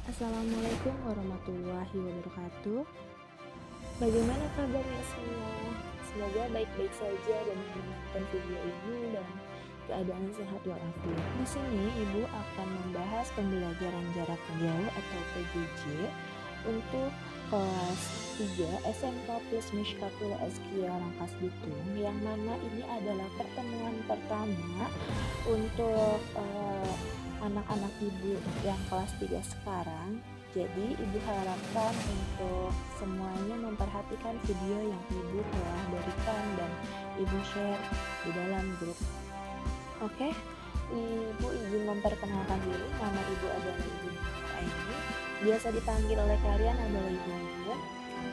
Assalamualaikum warahmatullahi wabarakatuh. Bagaimana kabarnya semua? Semoga baik-baik saja dan menonton video ini dalam keadaan sehat walafiat. Di sini Ibu akan membahas pembelajaran jarak jauh atau PJJ untuk kelas 3 SMK plus Mishkapul Askia Rangkas Bitung, yang mana ini adalah pertemuan pertama untuk anak-anak Ibu yang kelas 3 sekarang. Jadi Ibu harapkan untuk semuanya memperhatikan video yang Ibu telah berikan dan Ibu share di dalam grup. Oke, Ibu izin memperkenalkan diri. Nama Ibu adalah Ibu Aini. Biasa dipanggil oleh kalian adalah Ibu Mimun.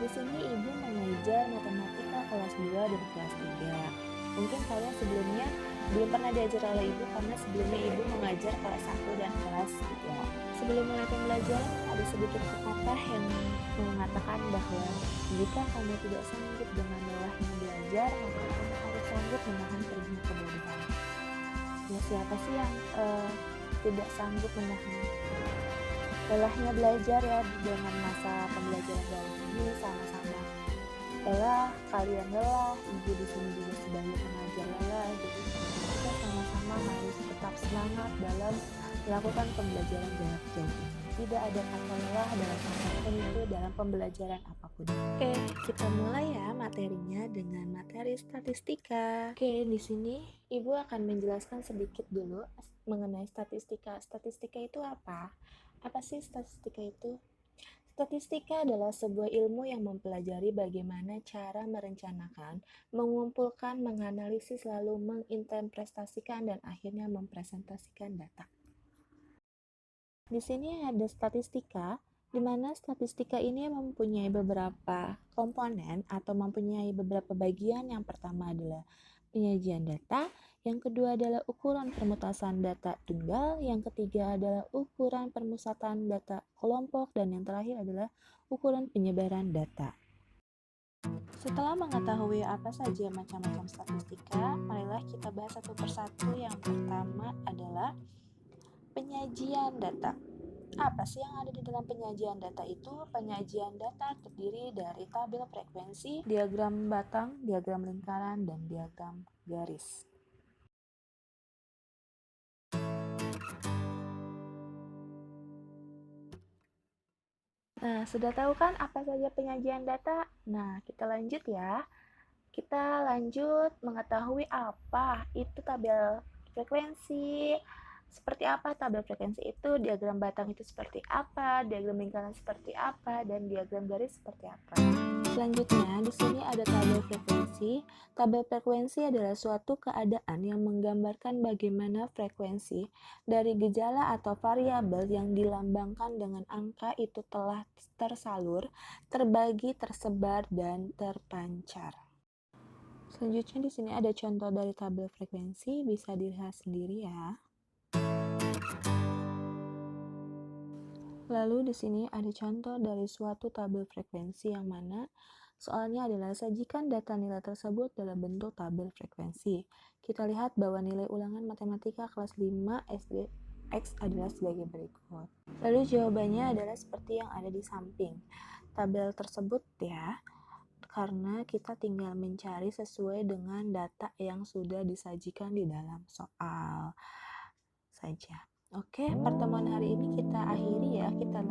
Di sini Ibu mengajar matematika kelas 2 dan kelas 3. Mungkin kalian sebelumnya belum pernah diajar oleh Ibu karena sebelumnya Ibu mengajar kelas 1 dan kelas 3. Sebelum mulai pembelajaran, ada sedikit pepatah yang mengatakan bahwa jika kamu tidak sanggup dengan lelahnya belajar, maka kamu harus sanggup menahan perihnya kebodohan. Ya, siapa sih yang tidak sanggup menahan lelahnya belajar ya dengan masa pembelajaran daring ini? Sama-sama lelah, kalian lelah, Ibu di sini juga sebagai pengajar lelah. Jadi kita sama-sama harus tetap semangat dalam melakukan pembelajaran jarak jauh ini. Tidak ada kata lelah dalam apapun itu, dalam pembelajaran apapun. Oke, kita mulai ya materinya dengan materi statistika. Oke, di sini Ibu akan menjelaskan sedikit dulu mengenai statistika. Statistika itu apa? Apa sih statistika itu? Statistika adalah sebuah ilmu yang mempelajari bagaimana cara merencanakan, mengumpulkan, menganalisis, lalu menginterpretasikan, dan akhirnya mempresentasikan data. Di sini ada statistika, di mana statistika ini mempunyai beberapa komponen atau mempunyai beberapa bagian. Yang pertama adalah penyajian data, yang kedua adalah ukuran permutasan data tunggal, yang ketiga adalah ukuran permusatan data kelompok, dan yang terakhir adalah ukuran penyebaran data. Setelah mengetahui apa saja macam-macam statistika, marilah kita bahas satu persatu. Yang pertama adalah penyajian data. Apa sih yang ada di dalam penyajian data itu? Penyajian data terdiri dari tabel frekuensi, diagram batang, diagram lingkaran, dan diagram garis. Nah, sudah tahu kan apa saja penyajian data? Nah, kita lanjut ya. Kita lanjut mengetahui apa itu tabel frekuensi. Seperti apa tabel frekuensi itu, diagram batang itu seperti apa, diagram lingkaran seperti apa, dan diagram garis seperti apa. Selanjutnya, di sini ada tabel frekuensi. Tabel frekuensi adalah suatu keadaan yang menggambarkan bagaimana frekuensi dari gejala atau variabel yang dilambangkan dengan angka itu telah tersalur, terbagi, tersebar, dan terpancar. Selanjutnya di sini ada contoh dari tabel frekuensi, bisa dilihat sendiri ya. Lalu di sini ada contoh dari suatu tabel frekuensi yang mana soalnya adalah sajikan data nilai tersebut dalam bentuk tabel frekuensi. Kita lihat bahwa nilai ulangan matematika kelas 5 SD X adalah sebagai berikut. Lalu jawabannya adalah seperti yang ada di samping tabel tersebut ya, karena kita tinggal mencari sesuai dengan data yang sudah disajikan di dalam soal saja. Oke, pertemuan hari ini kita akhiri ya. Kita